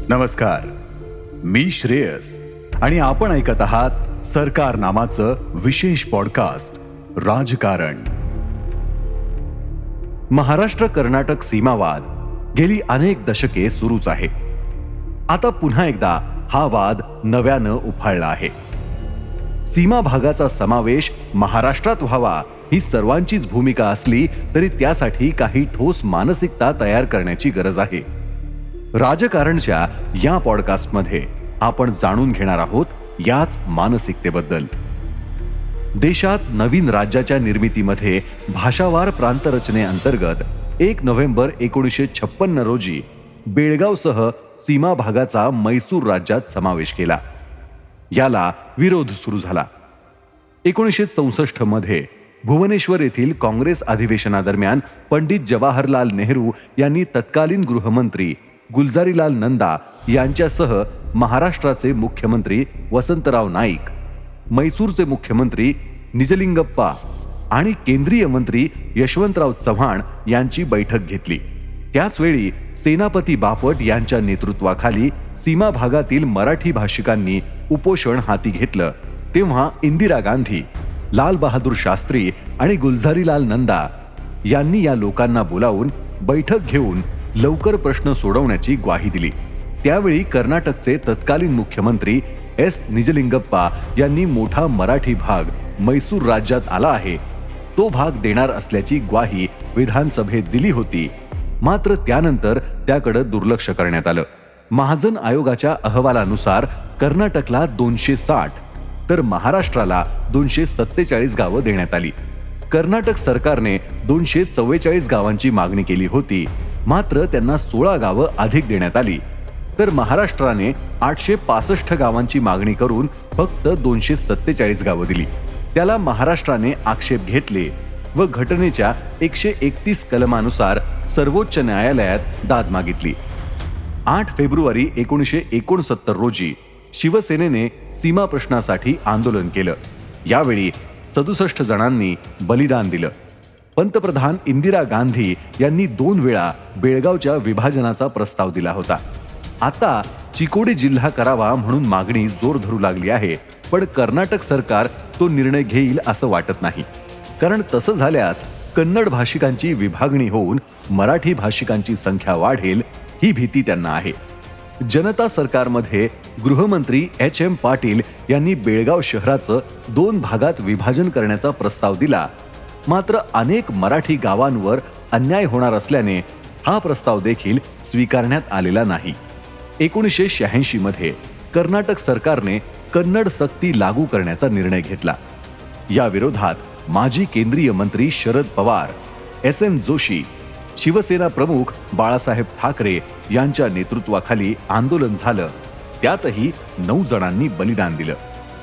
नमस्कार, मी श्रेयस आणि आपण ऐकत आहात सरकार नामाचं विशेष पॉडकास्ट राजकारण. महाराष्ट्र कर्नाटक सीमावाद गेली अनेक दशके सुरूच आहे. आता पुन्हा एकदा हा वाद नव्यानं उफाळला आहे. सीमा भागाचा समावेश महाराष्ट्रात व्हावा ही सर्वांचीच भूमिका असली तरी त्यासाठी काही ठोस मानसिकता तयार करण्याची गरज आहे. राजकारणच्या या पॉडकास्टमध्ये आपण जाणून घेणार आहोत याच मानसिकतेबद्दल. देशात नवीन राज्याच्या निर्मितीमध्ये भाषावार प्रांतरचनेअंतर्गत 1 नोव्हेंबर 1956 रोजी बेळगावसह सीमा भागाचा मैसूर राज्यात समावेश केला. याला विरोध सुरू झाला. 1964 मध्ये भुवनेश्वर येथील काँग्रेस अधिवेशनादरम्यान पंडित जवाहरलाल नेहरू यांनी तत्कालीन गृहमंत्री गुलजारीलाल नंदा यांच्यासह महाराष्ट्राचे मुख्यमंत्री वसंतराव नाईक, मैसूरचे मुख्यमंत्री निजलिंगप्पा आणि केंद्रीय मंत्री यशवंतराव चव्हाण यांची बैठक घेतली. त्याचवेळी सेनापती बापट यांच्या नेतृत्वाखाली सीमा भागातील मराठी भाषिकांनी उपोषण हाती घेतलं. तेव्हा इंदिरा गांधी, लाल बहादूर शास्त्री आणि गुलजारीलाल नंदा यांनी या लोकांना बोलावून बैठक घेऊन लवकर प्रश्न सोडवण्याची ग्वाही दिली. त्यावेळी कर्नाटकचे तत्कालीन मुख्यमंत्री एस निजलिंगप्पा यांनी मोठा मराठी भाग मैसूर राज्यात आला आहे, तो भाग देणार असल्याची ग्वाही विधानसभेत दिली होती. मात्र त्यानंतर त्याकडे दुर्लक्ष करण्यात आलं. महाजन आयोगाच्या अहवालानुसार कर्नाटकला 260 तर महाराष्ट्राला 247 गावं देण्यात आली. कर्नाटक सरकारने 244 गावांची मागणी केली होती, मात्र त्यांना 16 गावं अधिक देण्यात आली. तर महाराष्ट्राने 865 गावांची मागणी करून फक्त 247 गावं दिली. त्याला महाराष्ट्राने आक्षेप घेतले व घटनेच्या 131 कलमानुसार सर्वोच्च न्यायालयात दाद मागितली. 8 फेब्रुवारी 1969 रोजी शिवसेनेने सीमा प्रश्नासाठी आंदोलन केलं. यावेळी 67 जणांनी बलिदान दिलं. पंतप्रधान इंदिरा गांधी यांनी 2 वेळा बेळगावच्या विभाजनाचा प्रस्ताव दिला होता. आता चिकोडी जिल्हा करावा म्हणून मागणी जोर धरू लागली आहे, पण कर्नाटक सरकार तो निर्णय घेईल असं वाटत नाही. कारण तसं झाल्यास कन्नड भाषिकांची विभागणी होऊन मराठी भाषिकांची संख्या वाढेल ही भीती त्यांना आहे. जनता सरकारमध्ये गृहमंत्री एच.एम. पाटील यांनी बेळगाव शहराचं 2 भागात विभाजन करण्याचा प्रस्ताव दिला. मात्र अनेक मराठी गावांवर अन्याय होणार असल्याने हा प्रस्ताव देखील स्वीकारण्यात आलेला नाही. 1986 मध्ये कर्नाटक सरकारने कन्नड सक्ती लागू करण्याचा निर्णय घेतला. या विरोधात माजी केंद्रीय मंत्री शरद पवार, एस.एन. जोशी, शिवसेना प्रमुख बाळासाहेब ठाकरे यांच्या नेतृत्वाखाली आंदोलन झालं. त्यातही 9 जणांनी बलिदान दिलं.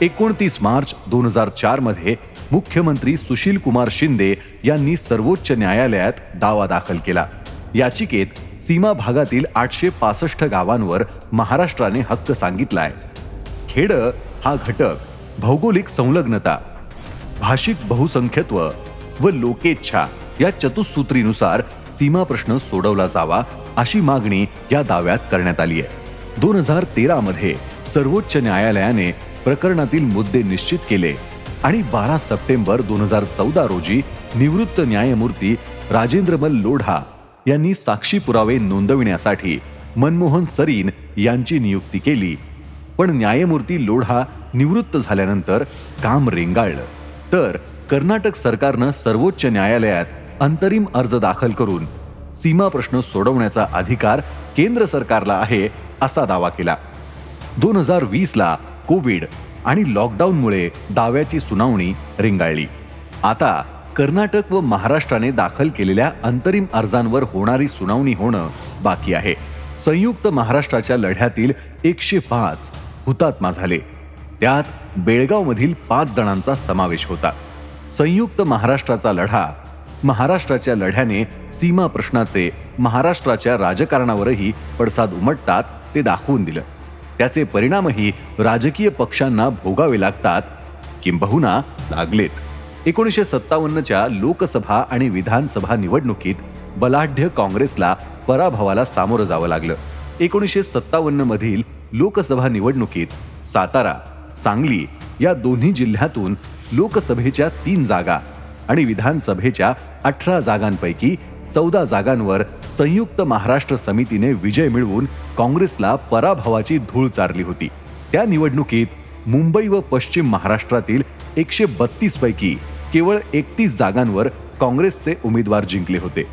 29 मार्च 2004 मध्ये मुख्यमंत्री सुशील कुमार शिंदे यांनी सर्वोच्च न्यायालयात दावा दाखल केला. याचिकेत सीमा भागातील 865 गावांवर महाराष्ट्राने हक्क सांगितलाय. खेड हा घटक, भौगोलिक संलग्नता, भाषिक बहुसंख्यत्व व लोकेच्छा या चतुसूत्रीनुसार सीमा प्रश्न सोडवला जावा अशी मागणी या दाव्यात करण्यात आली आहे. 2013 मध्ये सर्वोच्च न्यायालयाने प्रकरणातील मुद्दे निश्चित केले आणि 12 सप्टेंबर 2014 रोजी निवृत्त न्यायमूर्ती राजेंद्रमल लोढा यांनी साक्षी पुरावे नोंदविण्यासाठी मनमोहन सरीन यांची नियुक्ती केली. पण न्यायमूर्ती लोढा निवृत्त झाल्यानंतर काम रेंगाळलं. तर कर्नाटक सरकारनं सर्वोच्च न्यायालयात अंतरिम अर्ज दाखल करून सीमा प्रश्न सोडवण्याचा अधिकार केंद्र सरकारला आहे असा दावा केला. 2020 ला कोविड आणि लॉकडाऊनमुळे दाव्याची सुनावणी रेंगाळली. आता कर्नाटक व महाराष्ट्राने दाखल केलेल्या अंतरिम अर्जांवर होणारी सुनावणी होणं बाकी आहे. संयुक्त महाराष्ट्राच्या लढ्यातील 105 हुतात्मा झाले. त्यात बेळगावमधील 5 जणांचा समावेश होता. संयुक्त महाराष्ट्राचा लढा, महाराष्ट्राच्या लढ्याने सीमा प्रश्नाचे महाराष्ट्राच्या राजकारणावरही पडसाद उमटतात ते दाखवून दिलं. त्याचे परिणामही राजकीय पक्षांना भोगावे लागतात, किंबहुना लागलेत. 1957च्या लोकसभा आणि विधानसभा निवडणुकीत बलाढ्य काँग्रेसला पराभवाला सामोरं जावं लागलं. 1957 मधील लोकसभा निवडणुकीत सातारा, सांगली या दोन्ही जिल्ह्यातून लोकसभेच्या 3 जागा आणि विधानसभेच्या 18 जागांपैकी 14 जागांवर संयुक्त महाराष्ट्र समितीने विजय मिळवून काँग्रेसला पराभवाची धूळ चारली होती. त्या निवडणुकीत मुंबई व पश्चिम महाराष्ट्रातील 132 पैकी केवळ 31 जागांवर काँग्रेसचे उमेदवार जिंकले होते.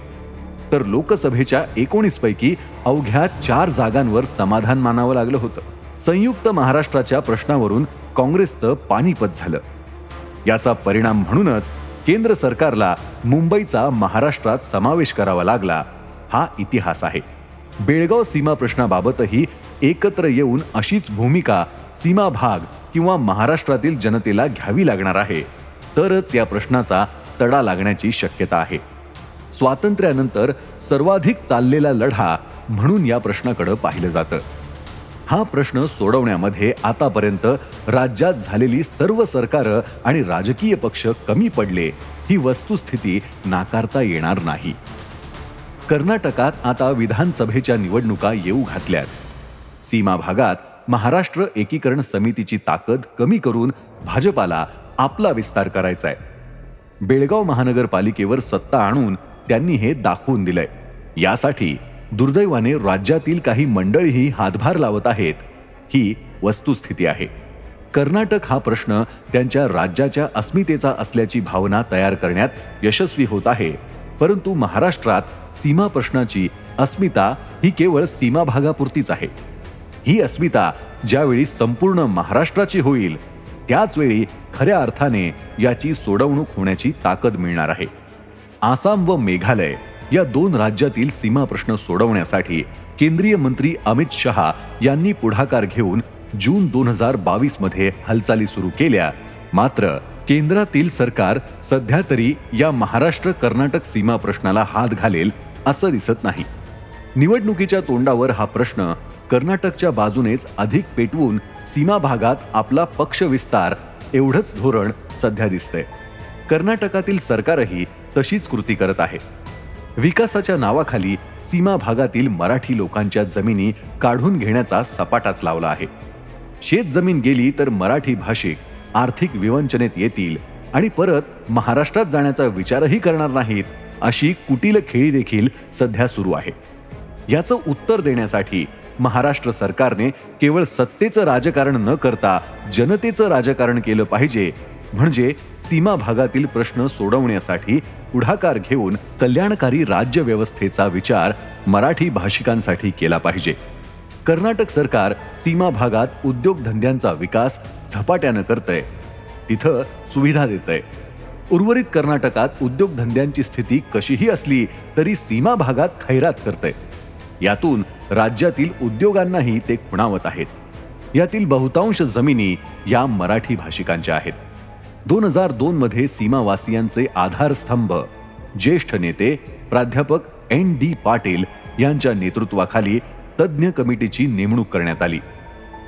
तर लोकसभेच्या 19 पैकी अवघ्या 4 जागांवर समाधान मानावं लागलं होतं. संयुक्त महाराष्ट्राच्या प्रश्नावरून काँग्रेसचं पानिपत झालं. याचा परिणाम म्हणूनच केंद्र सरकारला मुंबईचा महाराष्ट्रात समावेश करावा लागला, हा इतिहास आहे. बेळगाव सीमा प्रश्नाबाबतही एकत्र येऊन अशीच भूमिका सीमा भाग किंवा महाराष्ट्रातील जनतेला घ्यावी लागणार आहे, तरच या प्रश्नाचा तडा लागण्याची शक्यता आहे. स्वातंत्र्यानंतर सर्वाधिक चाललेला लढा म्हणून या प्रश्नाकडे पाहिलं जातं. हा प्रश्न सोडवण्यामध्ये आतापर्यंत राज्यात झालेली सर्व सरकारं आणि राजकीय पक्ष कमी पडले, ही वस्तुस्थिती नाकारता येणार नाही. कर्नाटकात आता विधानसभेच्या निवडणुका येऊ घातल्यात. सीमा भागात महाराष्ट्र एकीकरण समितीची ताकद कमी करून भाजपाला आपला विस्तार करायचा आहे. बेळगाव महानगरपालिकेवर सत्ता आणून त्यांनी हे दाखवून दिलंय. यासाठी दुर्दैवाने राज्यातील काही मंडळीही हातभार लावत आहेत, ही वस्तुस्थिती आहे. कर्नाटक हा प्रश्न त्यांच्या राज्याच्या अस्मितेचा असल्याची भावना तयार करण्यात यशस्वी होत आहे, परंतु महाराष्ट्रात सीमा प्रश्नाची अस्मिता ही केवळ सीमा भागापुरतीच आहे. ही अस्मिता ज्यावेळी संपूर्ण महाराष्ट्राची होईल, त्याच वेळी खऱ्या अर्थाने याची सोडवणूक होण्याची ताकद मिळणार आहे. आसाम व मेघालय या 2 राज्यातील सीमा प्रश्न सोडवण्यासाठी केंद्रीय मंत्री अमित शहा यांनी पुढाकार घेऊन जून 2022 मध्ये हालचाली सुरू केल्या. मात्र केंद्रातील सरकार सध्या तरी या महाराष्ट्र कर्नाटक सीमा प्रश्नाला हात घालेल असं दिसत नाही. निवडणुकीच्या तोंडावर हा प्रश्न कर्नाटकच्या बाजूनेच अधिक पेटवून सीमा भागात आपला पक्ष विस्तार एवढंच धोरण सध्या दिसतंय. कर्नाटकातील सरकारही तशीच कृती करत आहे. विकासाच्या नावाखाली सीमा भागातील मराठी लोकांच्या जमिनी काढून घेण्याचा सपाटाच लावला आहे. शेत जमीन गेली तर मराठी भाषिक आर्थिक विवंचनेत येतील आणि परत महाराष्ट्रात जाण्याचा विचारही करणार नाहीत, अशी कुटील खेळी देखील सध्या सुरू आहे. याचं उत्तर देण्यासाठी महाराष्ट्र सरकारने केवळ सत्तेचं राजकारण न करता जनतेचं राजकारण केलं पाहिजे. म्हणजे सीमा भागातील प्रश्न सोडवण्यासाठी पुढाकार घेऊन कल्याणकारी राज्य व्यवस्थेचा विचार मराठी भाषिकांसाठी केला पाहिजे. कर्नाटक सरकार सीमा भागात उद्योगधंद्यांचा विकास झपाट्यानं करतंय, तिथं सुविधा देतंय. उर्वरित कर्नाटकात उद्योगधंद्यांची स्थिती कशीही असली तरी सीमा भागात खैरात करतंय. यातून राज्यातील उद्योगांनाही ते खुणावत आहेत. यातील बहुतांश जमिनी या मराठी भाषिकांच्या आहेत. 2002 मध्ये सीमावासियांचे आधारस्तंभ ज्येष्ठ नेते प्राध्यापक ND पाटील यांच्या नेतृत्वाखाली तज्ज्ञ कमिटीची नेमणूक करण्यात आली.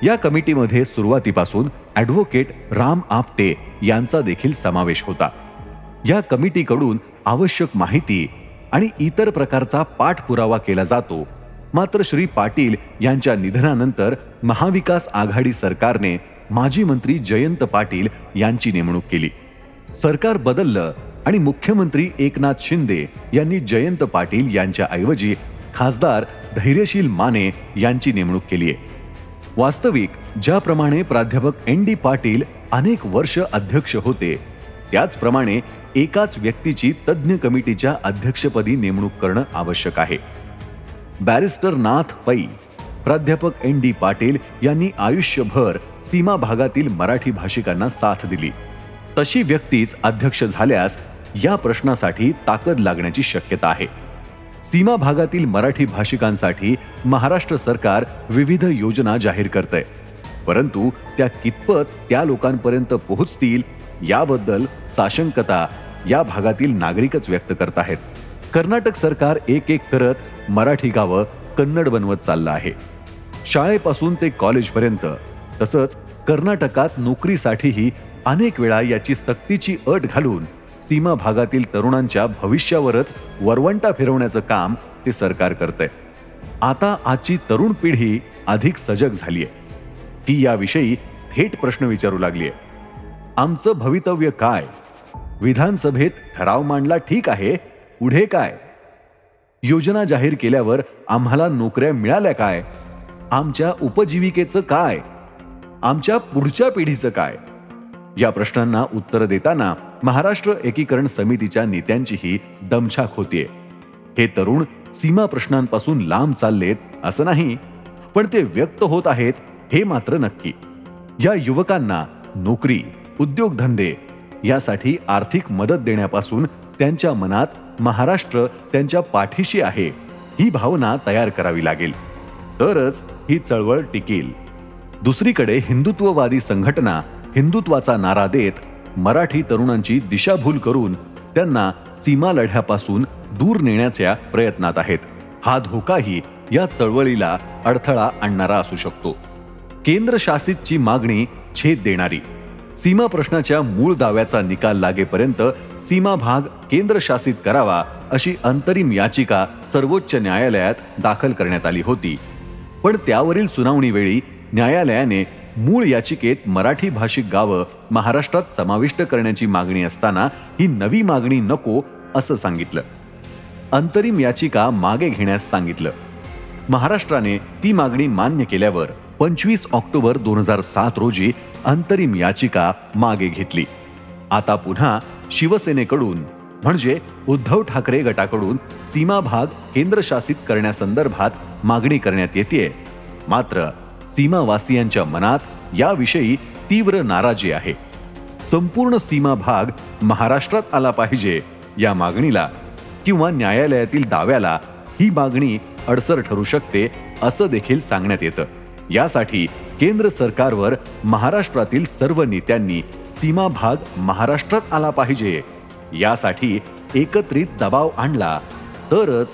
या कमिटीमध्ये सुरुवातीपासून ॲडव्होकेट राम आपटे यांचा देखील समावेश होता. या कमिटीकडून आवश्यक माहिती आणि इतर प्रकारचा पाठपुरावा केला जातो. मात्र श्री पाटील यांच्या निधनानंतर महाविकास आघाडी सरकारने माजी मंत्री जयंत पाटील यांची नेमणूक केली. सरकार बदललं आणि मुख्यमंत्री एकनाथ शिंदे यांनी जयंत पाटील यांच्या ऐवजी खासदार धैर्यशील माने यांची नेमणूक केली आहे. वास्तविक ज्याप्रमाणे प्राध्यापक ND पाटील अनेक वर्ष अध्यक्ष होते, त्याचप्रमाणे एकाच व्यक्तीची तज्ज्ञ कमिटीच्या अध्यक्षपदी नेमणूक करणं आवश्यक आहे. बॅरिस्टर नाथ पै, प्राध्यापक ND पाटील यांनी आयुष्यभर सीमा भागातील मराठी भाषिकांना साथ दिली. तशी व्यक्तीच अध्यक्ष झाल्यास या प्रश्नासाठी ताकद लागण्याची शक्यता आहे. सीमा भागातील मराठी भाषिकांसाठी महाराष्ट्र सरकार विविध योजना जाहीर करतंय, परंतु त्या कितपत त्या लोकांपर्यंत पोहोचतील याबद्दल साशंकता या भागातील नागरिकच व्यक्त करत आहेत. कर्नाटक सरकार एक एक करत मराठी गावं कन्नड बनवत चाललं आहे. शाळेपासून ते कॉलेजपर्यंत. तसंच कर्नाटकात नोकरीसाठीही अनेक वेळा याची सक्तीची अट घालून सीमा भागातील तरुणांच्या भविष्यावरच वरवंटा फिरवण्याचं काम ते सरकार करतंय. आता आजची तरुण पिढी अधिक सजग झालीय. ती याविषयी थेट प्रश्न विचारू लागलीय. आमचं भवितव्य काय? विधानसभेत ठराव मांडला ठीक आहे, पुढे काय? योजना जाहीर केल्यावर आम्हाला नोकऱ्या मिळाल्या काय? आमच्या उपजीविकेचं काय? आमच्या पुढच्या पिढीचं काय? या प्रश्नांना उत्तर देताना महाराष्ट्र एकीकरण समितीच्या नेत्यांचीही दमछाक होतीये. हे तरुण सीमा प्रश्नांपासून लांब चाललेत असं नाही, पण ते व्यक्त होत आहेत हे मात्र नक्की. या युवकांना नोकरी, उद्योगधंदे यासाठी आर्थिक मदत देण्यापासून त्यांच्या मनात महाराष्ट्र त्यांच्या पाठीशी आहे ही भावना तयार करावी लागेल, तरच ही चळवळ टिकेल. दुसरीकडे हिंदुत्ववादी संघटना हिंदुत्वाचा नारा देत मराठी तरुणांची दिशाभूल करून त्यांना सीमा लढ्यापासून दूर नेण्याच्या प्रयत्नात आहेत. हा धोकाही या चळवळीला अडथळा आणणारा असू शकतो. केंद्रशासितची मागणी छेद देणारी. सीमा प्रश्नाच्या मूळ दाव्याचा निकाल लागेपर्यंत सीमा भाग केंद्रशासित करावा अशी अंतरिम याचिका सर्वोच्च न्यायालयात दाखल करण्यात आली होती. पण त्यावरील सुनावणीवेळी न्यायालयाने मूळ याचिकेत मराठी भाषिक गावं महाराष्ट्रात समाविष्ट करण्याची मागणी असताना ही नवी मागणी नको असं सांगितलं. अंतरिम याचिका मागे घेण्यास सांगितलं. महाराष्ट्राने ती मागणी मान्य केल्यावर 25 ऑक्टोबर 2007 रोजी अंतरिम याचिका मागे घेतली. आता पुन्हा शिवसेनेकडून म्हणजे उद्धव ठाकरे गटाकडून सीमा भाग केंद्रशासित करण्यासंदर्भात मागणी करण्यात येते. मात्र सीमावासियांच्या मनात याविषयी तीव्र नाराजी आहे. संपूर्ण सीमा भाग महाराष्ट्रात आला पाहिजे या मागणीला किंवा न्यायालयातील दाव्याला ही मागणी अडसर ठरू शकते असं देखील सांगण्यात येतं. यासाठी केंद्र सरकारवर महाराष्ट्रातील सर्व नेत्यांनी सीमा भाग महाराष्ट्रात आला पाहिजे यासाठी एकत्रित दबाव आणला तरच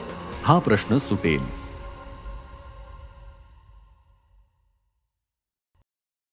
हा प्रश्न सुटेल.